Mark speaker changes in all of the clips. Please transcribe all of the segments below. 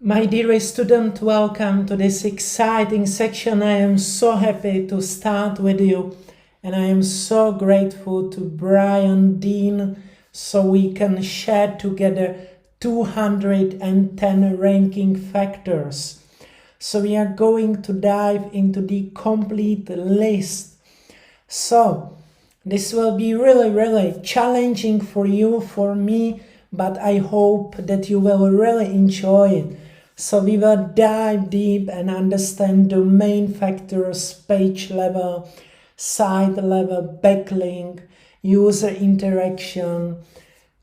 Speaker 1: My dear student, welcome to this exciting section. I am so happy to start with you, and I am so grateful to Brian Dean so we can share together 210 ranking factors. So we are going to dive into the complete list. So this will be really challenging for you, for me, but I hope that you will really enjoy it. So we will dive deep and understand domain factors, page level, site level, backlink, user interaction,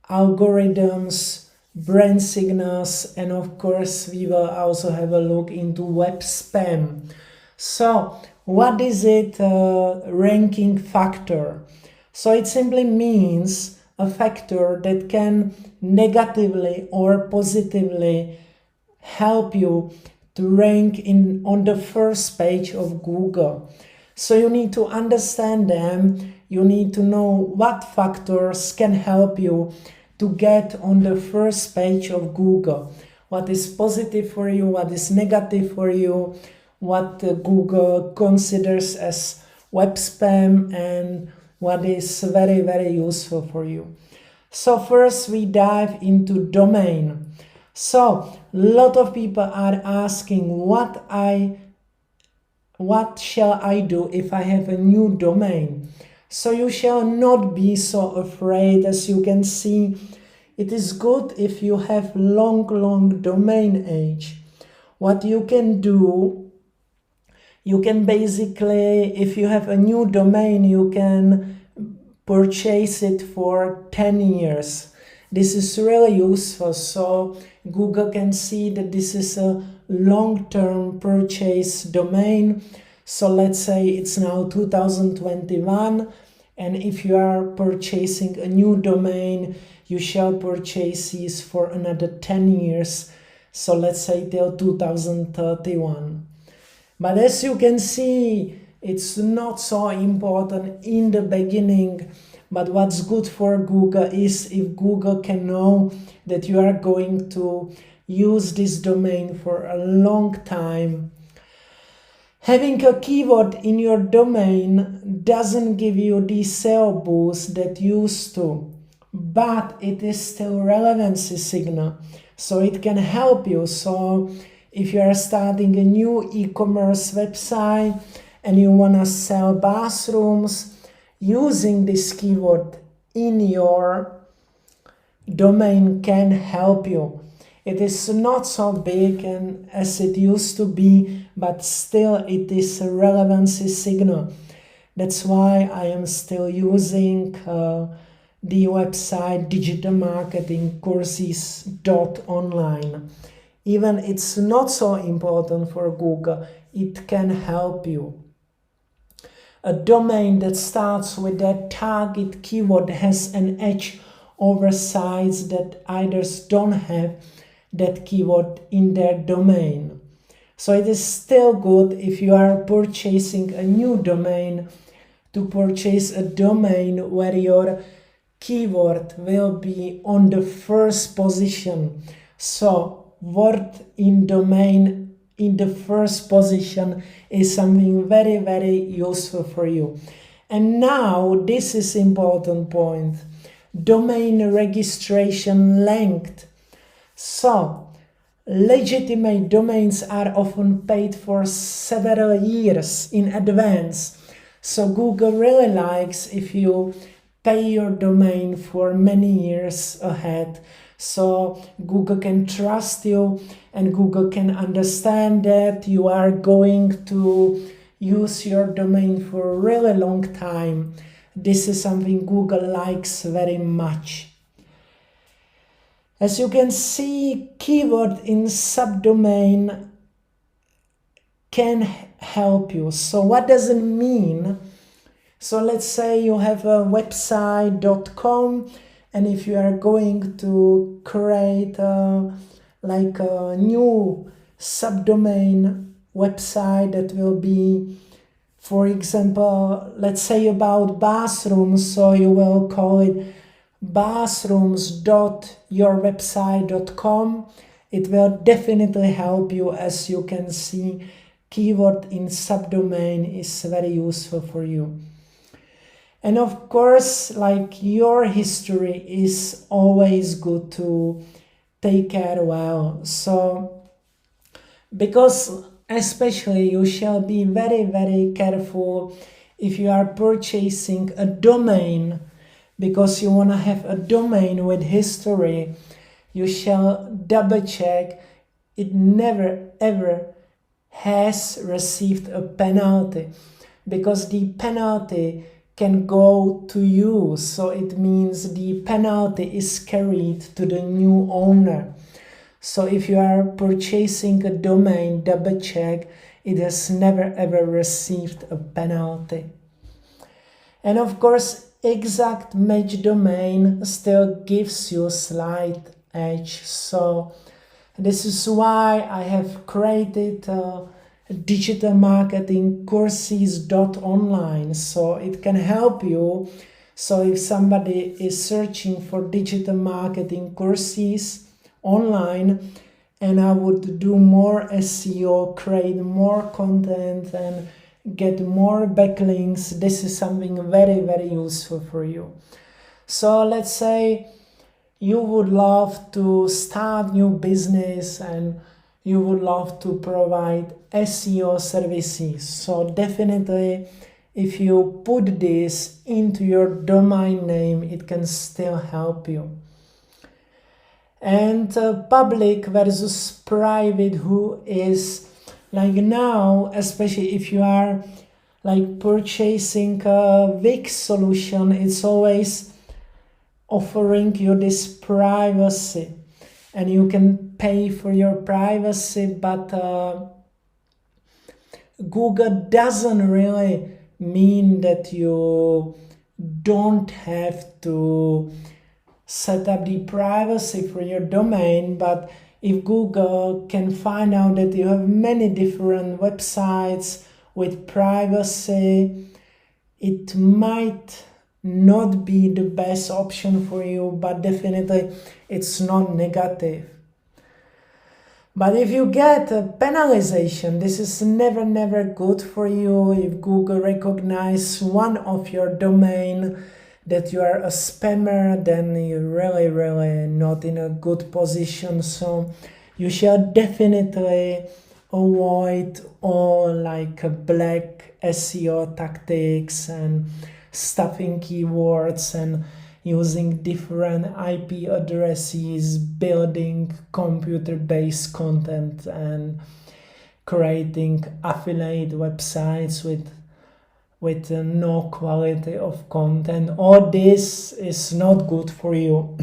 Speaker 1: algorithms, brand signals, and of course we will also have a look into web spam. So what is it, ranking factor? So it simply means a factor that can negatively or positively help you to rank on the first page of Google. So you need to understand them. You need to know what factors can help you to get on the first page of Google. What is positive for you, what is negative for you, what Google considers as web spam, and what is very useful for you. So first we dive into domain. So a lot of people are asking what shall I do if I have a new domain? So you shall not be so afraid. As you can see, it is good if you have long domain age. What you can do, you can basically, if you have a new domain, you can purchase it for 10 years. This is really useful, so Google can see that this is a long-term purchase domain. So let's say it's now 2021, and if you are purchasing a new domain, you shall purchase these for another 10 years. So let's say till 2031. But as you can see, it's not so important in the beginning. But what's good for Google is if Google can know that you are going to use this domain for a long time. Having a keyword in your domain doesn't give you the SEO boost that used to, but it is still relevancy signal, so it can help you. So if you are starting a new e-commerce website and you want to sell bathrooms, using this keyword in your domain can help you. It is not so big and as it used to be, but still it is a relevancy signal. That's why I am still using the website digital marketing courses.online. Even it's not so important for Google, it can help you. A domain that starts with that target keyword has an edge over sites that others don't have that keyword in their domain. So it is still good if you are purchasing a new domain to purchase a domain where your keyword will be on the first position. So word in domain in the first position is something very useful for you. And now this is important point: domain registration length. So legitimate domains are often paid for several years in advance. So Google really likes if you pay your domain for many years ahead. So Google can trust you, and Google can understand that you are going to use your domain for a really long time. This is something Google likes very much. As you can see, keyword in subdomain can help you. So what does it mean? So let's say you have a website.com, and if you are going to create like a new subdomain website that will be, for example, let's say about bathrooms, so you will call it bathrooms.yourwebsite.com, It will definitely help you. As you can see, keyword in subdomain is very useful for you. And of course, like, your history is always good to take care well. So, because especially you shall be very, very careful if you are purchasing a domain, because you want to have a domain with history. You shall double check it never ever has received a penalty, because the penalty can go to you. So it means the penalty is carried to the new owner. So if you are purchasing a domain, double check it has never ever received a penalty. And of course, exact match domain still gives you slight edge. So this is why I have created digital marketing courses.online, so it can help you. So if somebody is searching for digital marketing courses online, and I would do more SEO, create more content and get more backlinks, this is something very, very useful for you. So let's say you would love to start new business and you would love to provide SEO services. So definitely, if you put this into your domain name, it can still help you. And public versus private, who is like now, especially if you are like purchasing a Wix solution, it's always offering you this privacy, and you can pay for your privacy, but Google doesn't really mean that you don't have to set up the privacy for your domain. But if Google can find out that you have many different websites with privacy, it might not be the best option for you, but definitely it's not negative. But if you get a penalization, this is never good for you. If Google recognize one of your domain that you are a spammer, then you're really not in a good position. So you shall definitely avoid all like black SEO tactics and stuffing keywords and using different IP addresses, building computer-based content and creating affiliate websites with no quality of content. All this is not good for you.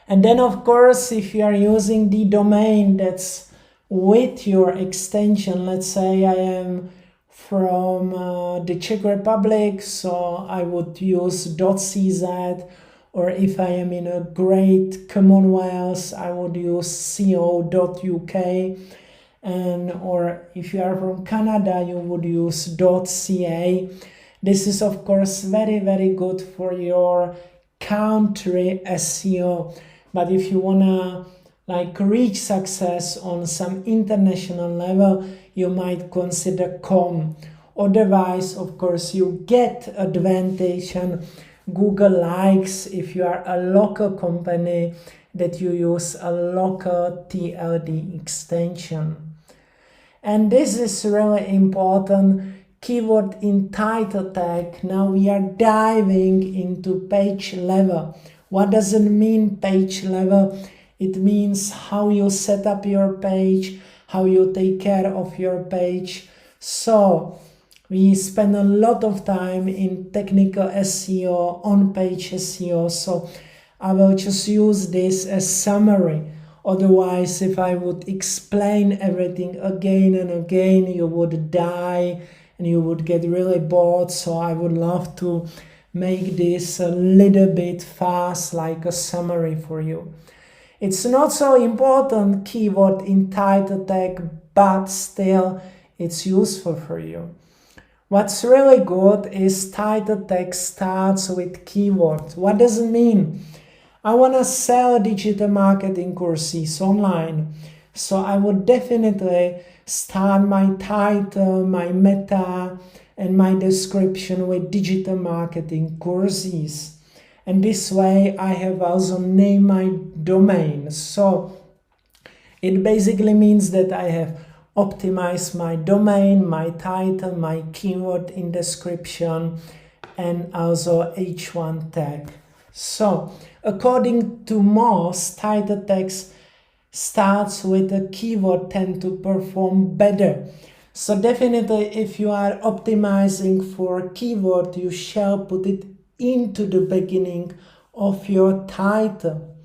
Speaker 1: And then of course, if you are using the domain that's with your extension, let's say I am from the Czech Republic, so I would use .cz, or if I am in a great Commonwealth, I would use co.uk, and or if you are from Canada, you would use .ca. This is of course very good for your country SEO. But if you wanna like reach success on some international level, you might consider com. Otherwise, of course, you get advantage, and Google likes if you are a local company that you use a local TLD extension. And this is really important. Keyword in title tag. Now we are diving into page level. What does it mean, page level? It means how you set up your page, how you take care of your page. So we spend a lot of time in technical SEO, on-page SEO. So I will just use this as summary. Otherwise, if I would explain everything again and again, you would die and you would get really bored. So I would love to make this a little bit fast, like a summary for you. It's not so important keyword in title tag, but still it's useful for you. What's really good is title tag starts with keyword. What does it mean? I want to sell digital marketing courses online. So I would definitely start my title, my meta, and my description with digital marketing courses. And this way I have also named my domain. So it basically means that I have optimized my domain, my title, my keyword in description, and also H1 tag. So according to Moz, title tags starts with a keyword tend to perform better. So definitely if you are optimizing for a keyword, you shall put it into the beginning of your title,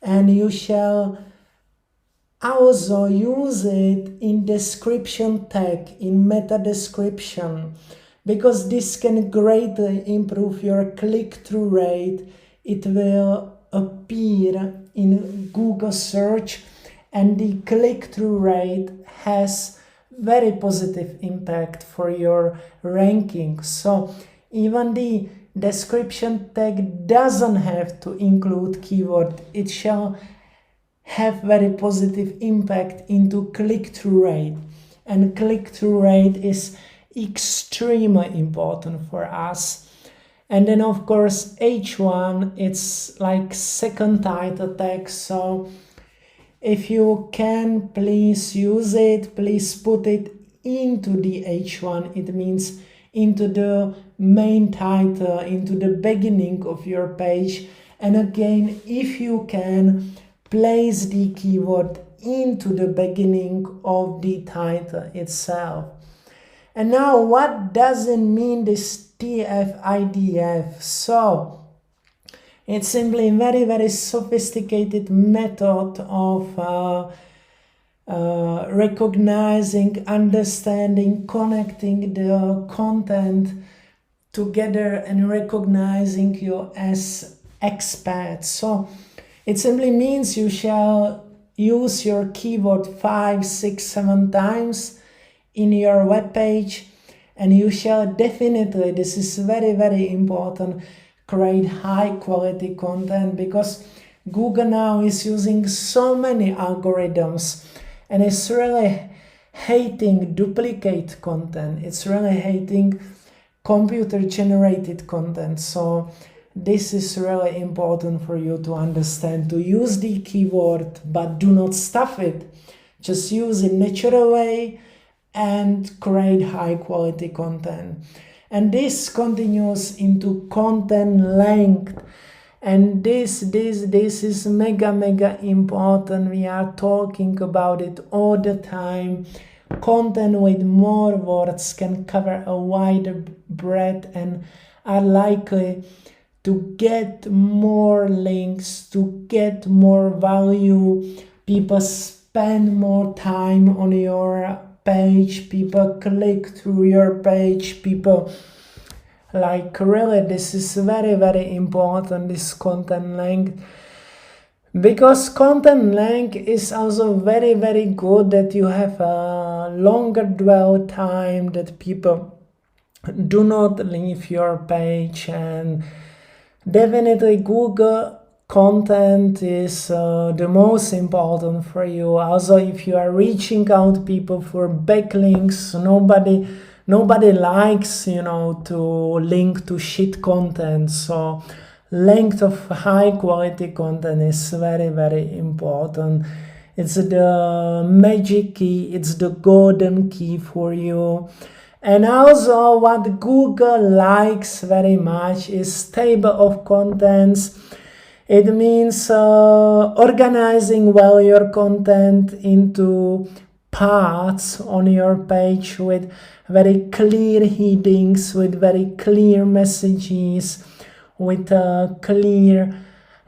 Speaker 1: and you shall also use it in description tag, in meta description, because this can greatly improve your click-through rate. It will appear in Google search, and the click-through rate has very positive impact for your ranking. So even the description tag doesn't have to include keyword. It shall have very positive impact into click-through rate, and click-through rate is extremely important for us. And then of course H1, it's like second title tag, so if you can, please use it, please put it into the H1. It means into the main title, into the beginning of your page. And again, if you can, place the keyword into the beginning of the title itself. And now, what does it mean, this TF-IDF? So it's simply a very, very sophisticated method of recognizing, understanding, connecting the content together and recognizing you as experts. So it simply means you shall use your keyword 5, 6, 7 times in your web page, and you shall definitely, this is very, very important, create high quality content, because Google now is using so many algorithms and it's really hating duplicate content. It's really hating computer generated content. So this is really important for you to understand, to use the keyword, but do not stuff it. Just use it natural way and create high quality content. And this continues into content length. And this is mega important. We are talking about it all the time. Content with more words can cover a wider breadth and are likely to get more links, to get more value. People spend more time on your page, people click through your page, people like, really, this is very important, this content length, because content length is also very good, that you have a longer dwell time, that people do not leave your page. And definitely Google content is the most important for you. Also, if you are reaching out people for backlinks, nobody likes, to link to shit content. So length of high quality content is very important. It's the magic key, it's the golden key for you. And also what Google likes very much is table of contents. It means organizing well your content into parts on your page with very clear headings, with very clear messages, with clear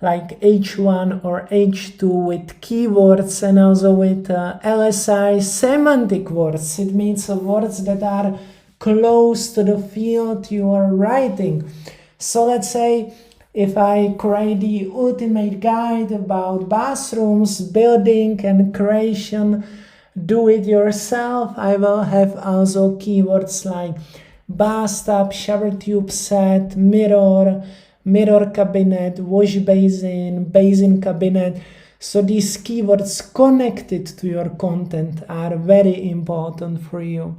Speaker 1: like H1 or H2 with keywords, and also with LSI semantic words. It means words that are close to the field you are writing. So let's say if I create the ultimate guide about bathrooms, building and creation, do it yourself, I will have also keywords like bathtub, shower tube set, mirror, mirror cabinet, wash basin, basin cabinet. So these keywords connected to your content are very important for you.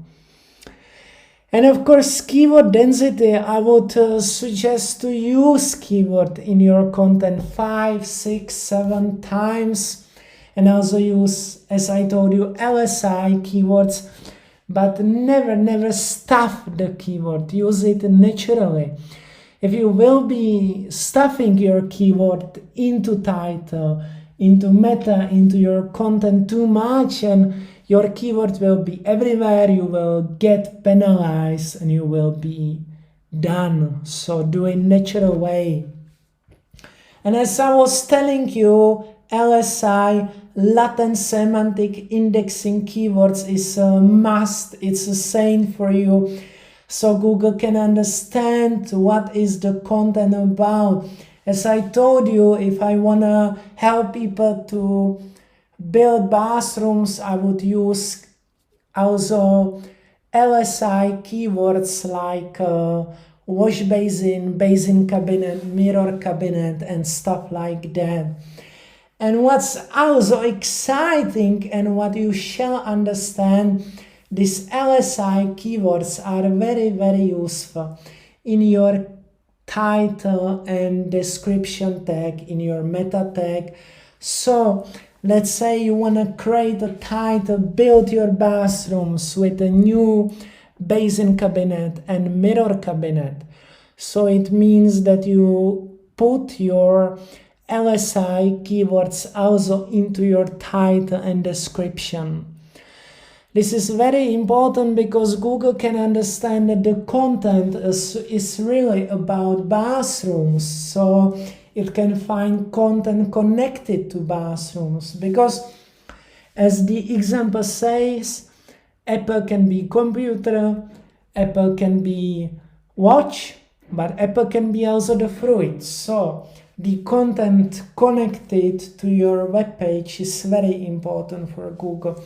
Speaker 1: And of course, keyword density, I would suggest to use keyword in your content 5, 6, 7 times. And also use, as I told you, LSI keywords, but never stuff the keyword. Use it naturally. If you will be stuffing your keyword into title, into meta, into your content too much, and your keyword will be everywhere, you will get penalized and you will be done. So do it natural way. And as I was telling you, LSI, latent semantic indexing keywords, is a must. It's a saying for you. So Google can understand what is the content about. As I told you, if I want to help people to build bathrooms, I would use also LSI keywords like wash basin, basin cabinet, mirror cabinet, and stuff like that. And what's also exciting and what you shall understand, these LSI keywords are very useful in your title and description tag, in your meta tag. So let's say you want to create a title, build your bathrooms with a new basin cabinet and mirror cabinet. So it means that you put your LSI keywords also into your title and description. This is very important because Google can understand that the content is really about bathrooms. So it can find content connected to bathrooms. Because as the example says, Apple can be computer, Apple can be watch, but Apple can be also the fruit. So the content connected to your web page is very important for Google.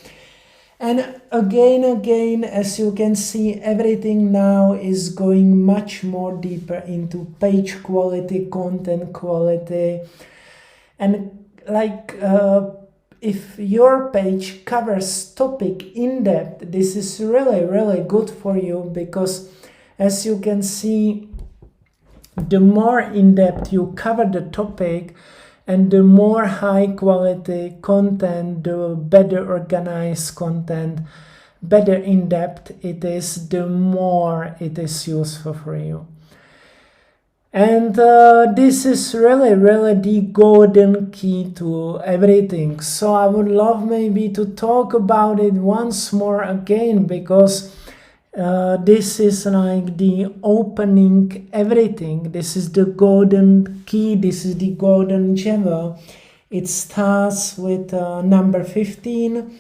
Speaker 1: And again, as you can see, everything now is going much more deeper into page quality, content quality. And like if your page covers topic in depth, this is really good for you, because as you can see, the more in depth you cover the topic, and the more high quality content, the better organized content, better in depth it is, the more it is useful for you. And this is really the golden key to everything. So I would love maybe to talk about it once more again, because this is like the opening everything. This is the golden key. This is the golden gem. It starts with number 15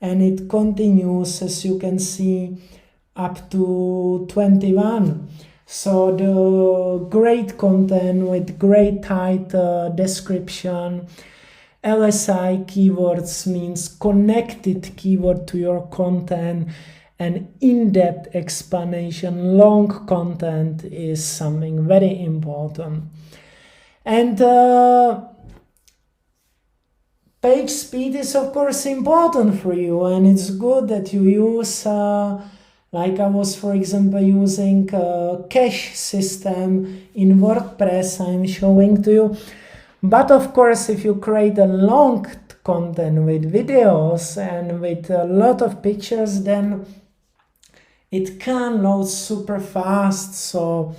Speaker 1: and it continues, as you can see, up to 21. So the great content with great title, description, LSI keywords means connected keyword to your content, and in-depth explanation, long content is something very important. And page speed is of course important for you, and it's good that you use like I was, for example, using a cache system in WordPress I'm showing to you. But of course, if you create a long content with videos and with a lot of pictures, then it can load super fast. So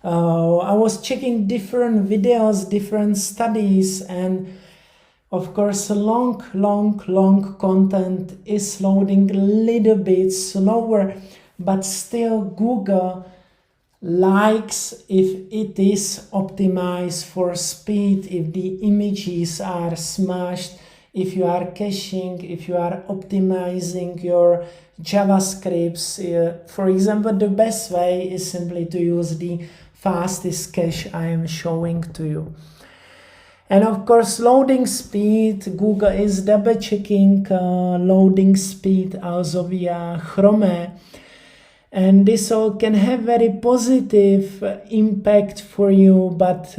Speaker 1: I was checking different videos, different studies, and of course long content is loading a little bit slower, but still Google likes if it is optimized for speed, if the images are smashed, if you are caching, if you are optimizing your JavaScripts. For example, the best way is simply to use the fastest cache I am showing to you. And of course, loading speed, Google is double checking loading speed also via Chrome. And this all can have very positive impact for you, but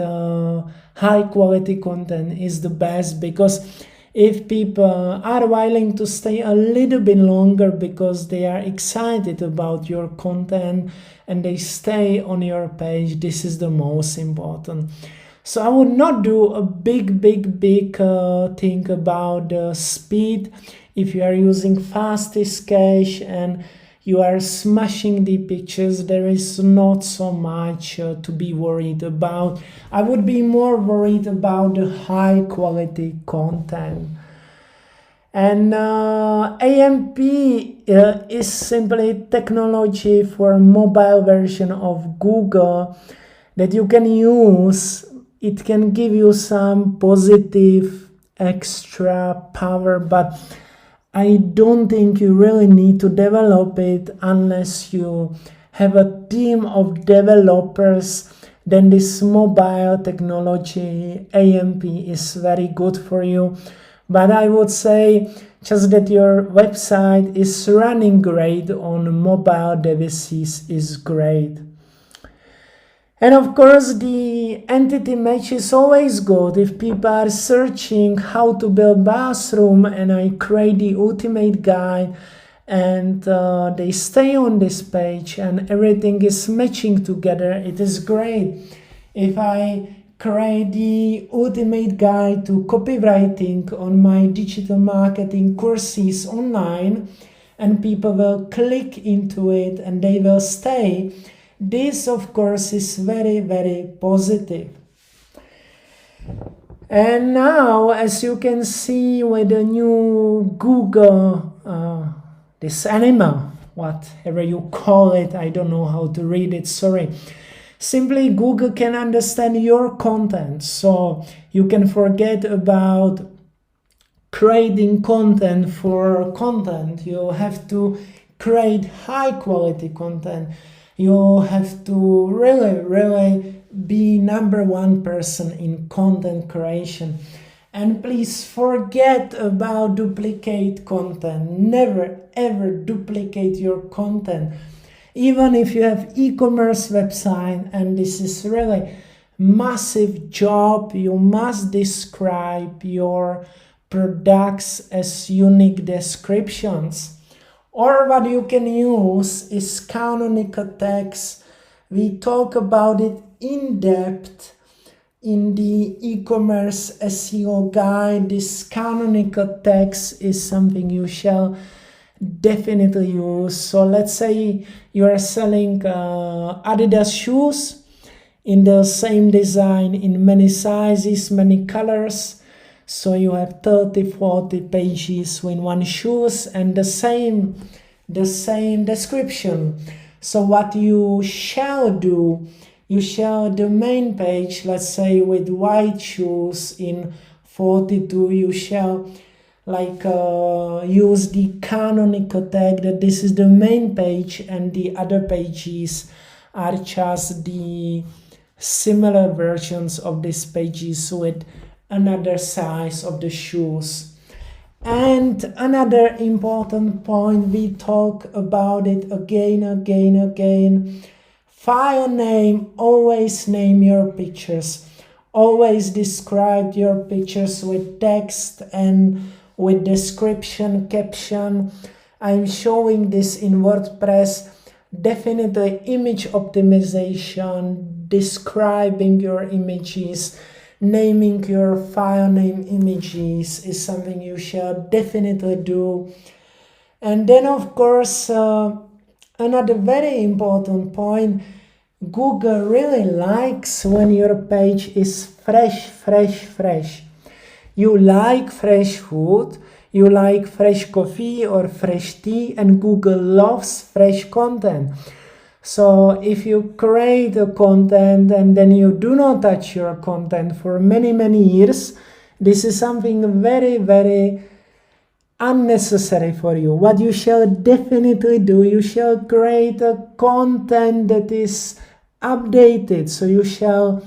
Speaker 1: high quality content is the best, because if people are willing to stay a little bit longer because they are excited about your content and they stay on your page, this is the most important. So I would not do a big thing about the speed. If you are using fastest cache and you are smashing the pictures, there is not so much to be worried about. I would be more worried about the high quality content. And AMP is simply technology for mobile version of Google that you can use. It can give you some positive extra power, but I don't think you really need to develop it unless you have a team of developers. Then this mobile technology AMP is very good for you. But I would say just that your website is running great on mobile devices is great. And of course, the entity match is always good. If people are searching how to build bathroom and I create the ultimate guide, and they stay on this page and everything is matching together, it is great. If I create the ultimate guide to copywriting on my digital marketing courses online, and people will click into it and they will stay, this of course is very positive. And now, as you can see with the new Google, this animal, whatever you call it, I don't know how to read it, sorry. Simply Google can understand your content, so you can forget about creating content for content. You have to create high quality content. You have to really be #1 person in content creation. And please forget about duplicate content. Never ever duplicate your content. Even if you have e-commerce website and this is really massive job, you must describe your products as unique descriptions. Or what you can use is canonical tags. We talk about it in depth in the e-commerce SEO guide. This canonical tags is something you shall definitely use. So let's say you are selling Adidas shoes in the same design, in many sizes, many colors. So you have 30-40 pages with one shoes and the same description. So what you shall do, you shall the main page, let's say with white shoes in 42, you shall use the canonical tag that this is the main page and the other pages are just the similar versions of these pages with another size of the shoes. And another important point, we talk about it again. File name, always name your pictures. Always describe your pictures with text and with description, caption. I'm showing this in WordPress. Definitely image optimization, describing your images, naming your file name images is something you shall definitely do. And then of course, another very important point, Google really likes when your page is fresh. You like fresh food, you like fresh coffee or fresh tea, and Google loves fresh content. So if you create a content and then you do not touch your content for many years, this is something very unnecessary for you. What you shall definitely do, you shall create a content that is updated. So you shall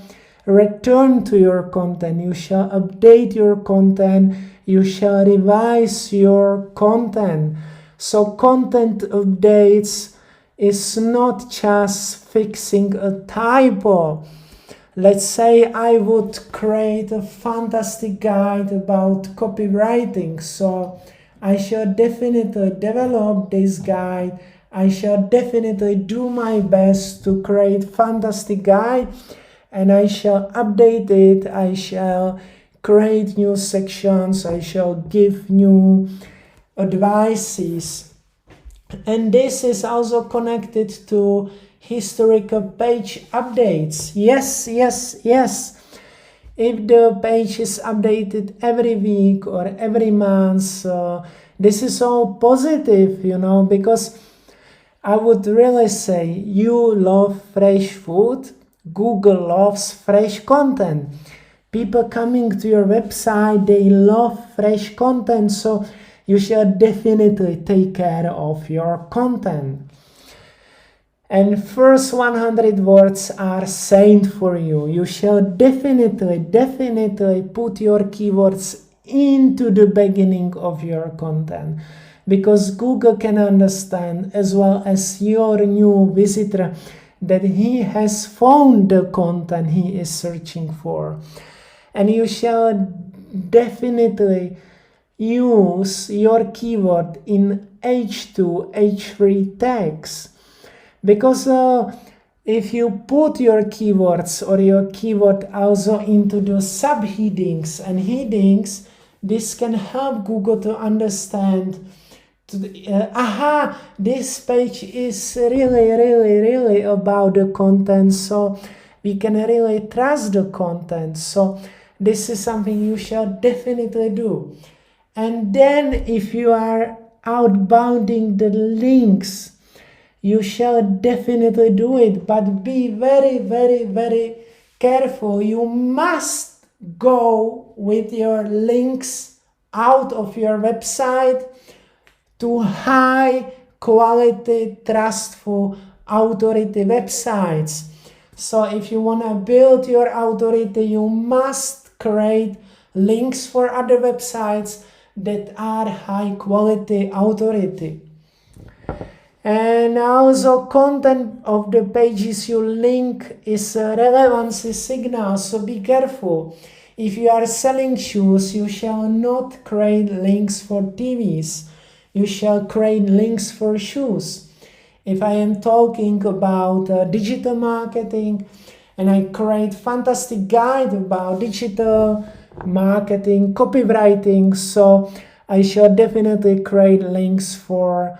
Speaker 1: return to your content, you shall update your content, you shall revise your content. So content updates is not just fixing a typo. Let's say I would create a fantastic guide about copywriting, so I shall definitely develop this guide. I shall definitely do my best to create fantastic guide, and I shall update it. I shall create new sections. I shall give new advices. And this is also connected to historical page updates. Yes. If the page is updated every week or every month, this is all positive, because I would really say you love fresh food. Google loves fresh content. People coming to your website, they love fresh content, so you should definitely take care of your content. And first 100 words are sent for you. You shall definitely put your keywords into the beginning of your content, because Google can understand, as well as your new visitor, that he has found the content he is searching for. And you shall definitely use your keyword in H2, H3 tags. Because if you put your keywords or your keyword also into the subheadings and headings, this can help Google to understand this page is really about the content, so we can really trust the content. So this is something you shall definitely do. And then if you are outbounding the links, you shall definitely do it, but be very careful. You must go with your links out of your website to high quality, trustful authority websites. So if you want to build your authority, you must create links for other websites that are high quality authority. And also content of the pages you link is a relevancy signal, so be careful. If you are selling shoes, you shall not create links for TVs. You shall create links for shoes. If I am talking about digital marketing and I create fantastic guide about digital marketing, copywriting, so I shall definitely create links for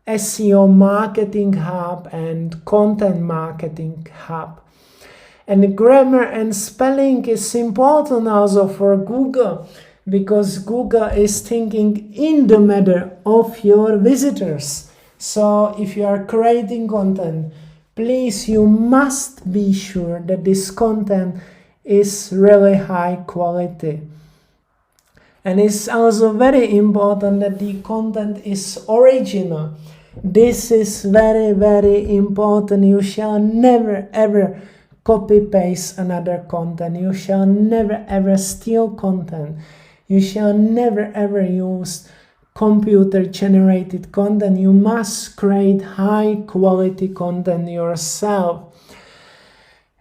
Speaker 1: SEO Marketing Hub and Content Marketing Hub. And grammar and spelling is important also for Google, because Google is thinking in the matter of your visitors. So if you are creating content, please, you must be sure that this content is really high quality. And it's also very important that the content is original. This is very important. You shall never ever copy paste another content. You shall never ever steal content. You shall never ever use computer generated content. You must create high quality content yourself.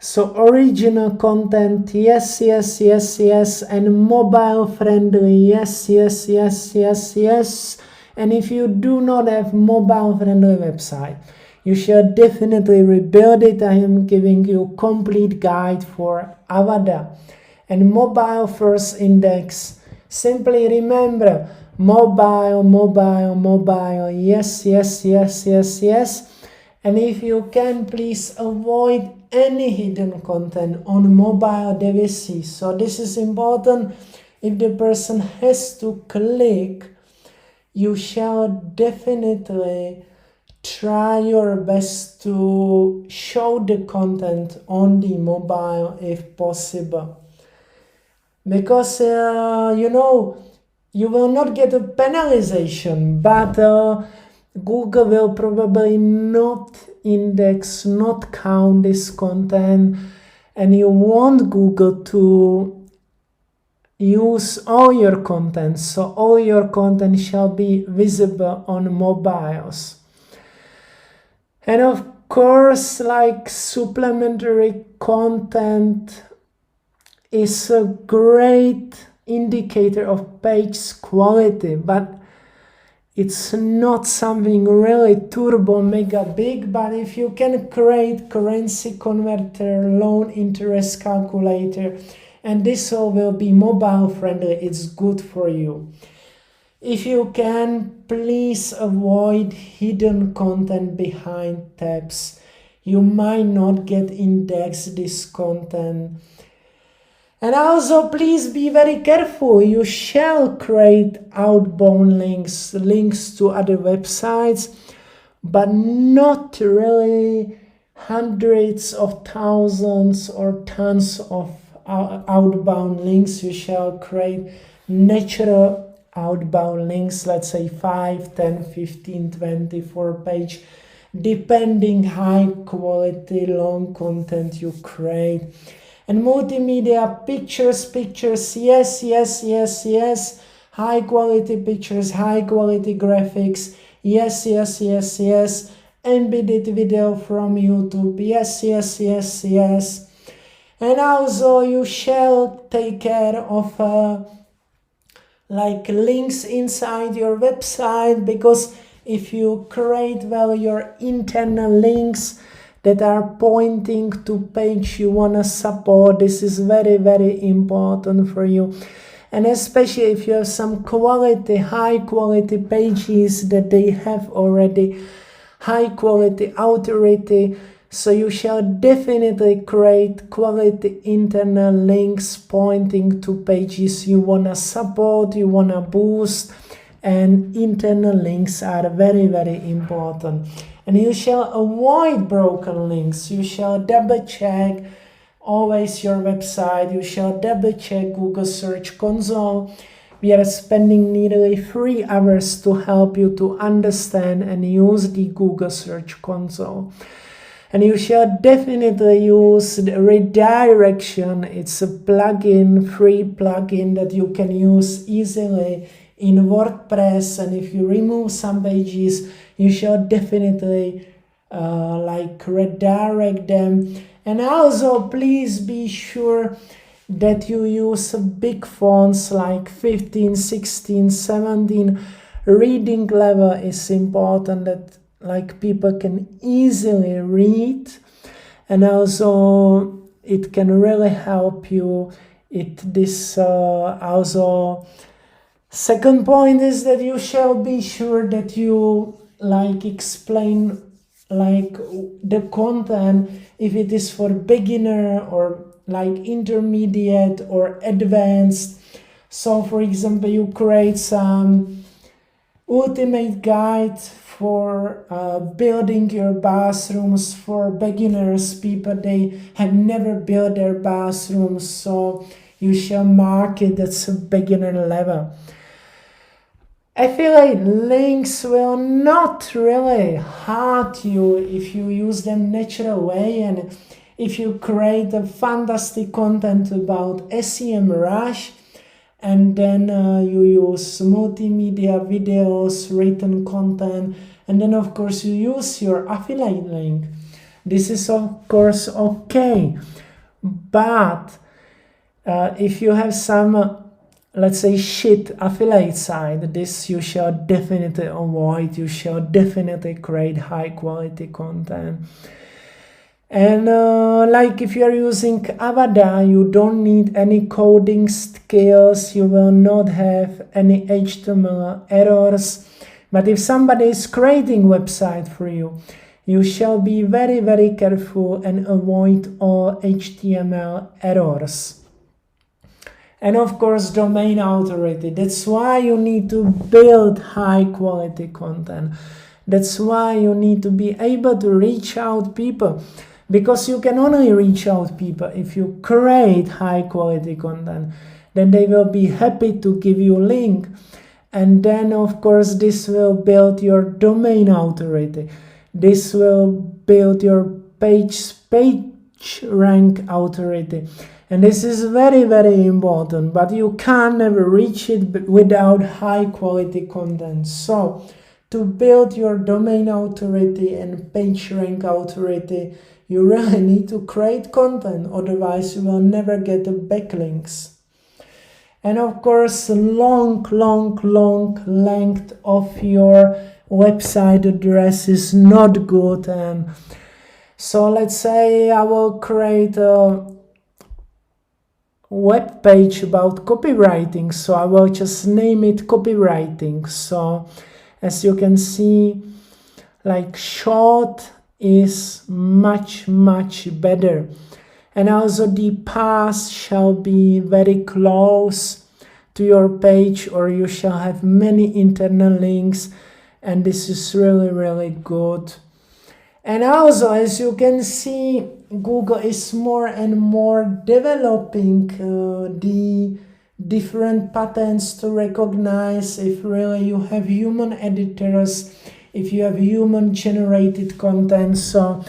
Speaker 1: So original content, yes, and mobile friendly, yes. And if you do not have mobile friendly website, you should definitely rebuild it. I am giving you complete guide for Avada. And mobile first index, simply remember mobile, yes. And if you can, please avoid any hidden content on mobile devices. So this is important. If the person has to click, you shall definitely try your best to show the content on the mobile if possible. Because, you will not get a penalization, but Google will probably not index, not count this content, and you want Google to use all your content, so all your content shall be visible on mobiles. And of course, like, supplementary content is a great indicator of page quality, but it's not something really turbo mega big. But if you can create currency converter, loan interest calculator, and this all will be mobile friendly, it's good for you. If you can, please avoid hidden content behind tabs. You might not get indexed this content. And also, please be very careful. You shall create outbound links to other websites, but not really hundreds of thousands or tons of outbound links. You shall create natural outbound links, let's say 5, 10, 15, 24 page, depending high quality long content you create. And multimedia, pictures, yes. High quality pictures, high quality graphics, yes. Embedded video from YouTube, yes. And also you shall take care of like links inside your website, because if you create well your internal links that are pointing to page you want to support, this is very, very important for you. And especially if you have some quality, high quality pages that they have already high quality authority, so you shall definitely create quality internal links pointing to pages you want to support, you want to boost, and internal links are very, very important. And you shall avoid broken links. You shall double check always your website. You shall double check Google Search Console. We are spending nearly 3 hours to help you to understand and use the Google Search Console. And you shall definitely use the redirection. It's a plugin, free plugin that you can use easily in WordPress. And if you remove some pages, you shall definitely like redirect them. And also, please be sure that you use big fonts like 15, 16, 17. Reading level is important, that like people can easily read, and also it can really help you. Also, second point is that you shall be sure that you like explain like the content, if it is for beginner or like intermediate or advanced. So for example, you create some ultimate guide for building your bathrooms for beginners, people they have never built their bathrooms, so you shall mark it as a beginner level. Affiliate links will not really hurt you if you use them natural way, and if you create a fantastic content about SEMrush, and then you use multimedia videos, written content, and then of course you use your affiliate link. This is of course okay, but if you have some let's say shit affiliate site, this you shall definitely avoid. You shall definitely create high quality content. And like if you are using Avada, you don't need any coding skills, you will not have any HTML errors. But if somebody is creating website for you, you shall be very, very careful and avoid all HTML errors. And of course, domain authority. That's why you need to build high quality content. That's why you need to be able to reach out people. Because you can only reach out people if you create high quality content. Then they will be happy to give you a link. And then of course this will build your domain authority. This will build your page rank authority. And this is very, very important, but you can never reach it without high quality content. So to build your domain authority and page rank authority, you really need to create content, otherwise you will never get the backlinks. And of course, long length of your website address is not good. And so let's say I will create a web page about copywriting, so I will just name it copywriting. So as you can see, like short is much better, and also the path shall be very close to your page, or you shall have many internal links, and this is really good. And also, as you can see, Google is more and more developing the different patterns to recognize if really you have human editors, if you have human generated content. So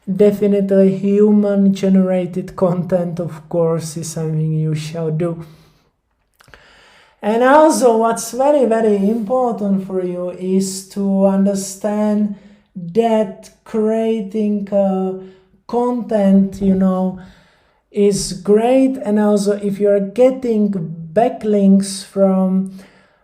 Speaker 1: definitely human generated content, of course, is something you shall do. And also what's very important for you is to understand that creating content, is great. And also if you're getting backlinks from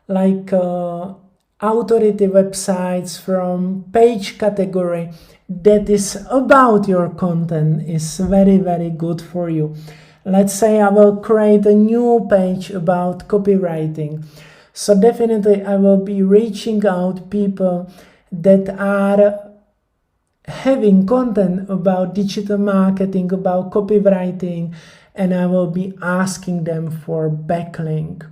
Speaker 1: like authority websites, from page category that is about your content, is very good for you. Let's say I will create a new page about copywriting. So definitely I will be reaching out people that are having content about digital marketing, about copywriting, and I will be asking them for backlink.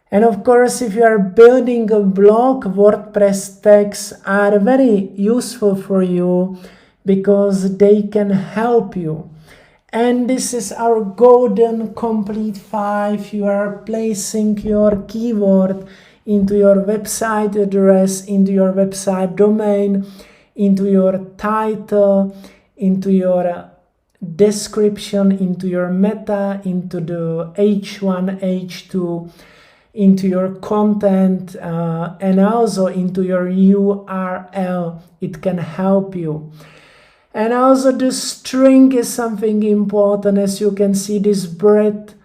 Speaker 1: And of course, if you are building a blog, WordPress tags are very useful for you because they can help you. And this is our golden complete 5. You are placing your keyword into your website address, into your website domain, into your title, into your description, into your meta, into the H1, H2, into your content, and also into your URL. It can help you. And also the string is something important. As you can see, this breadcrumb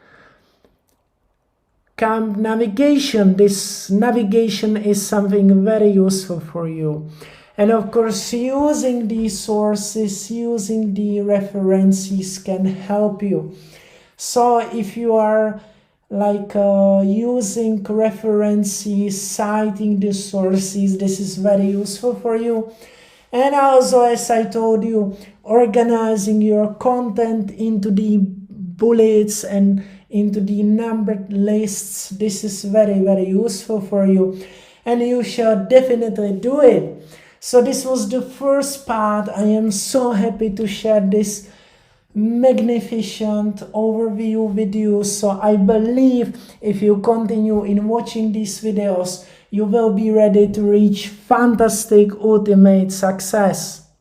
Speaker 1: navigation, this navigation is something very useful for you. And of course, using these sources, using the references can help you. So if you are like using references, citing the sources, this is very useful for you. And also, as I told you, organizing your content into the bullets and into the numbered lists, this is very useful for you, and you shall definitely do it. So this was the first part. I am so happy to share this magnificent overview with you. So I believe if you continue in watching these videos, you will be ready to reach fantastic ultimate success.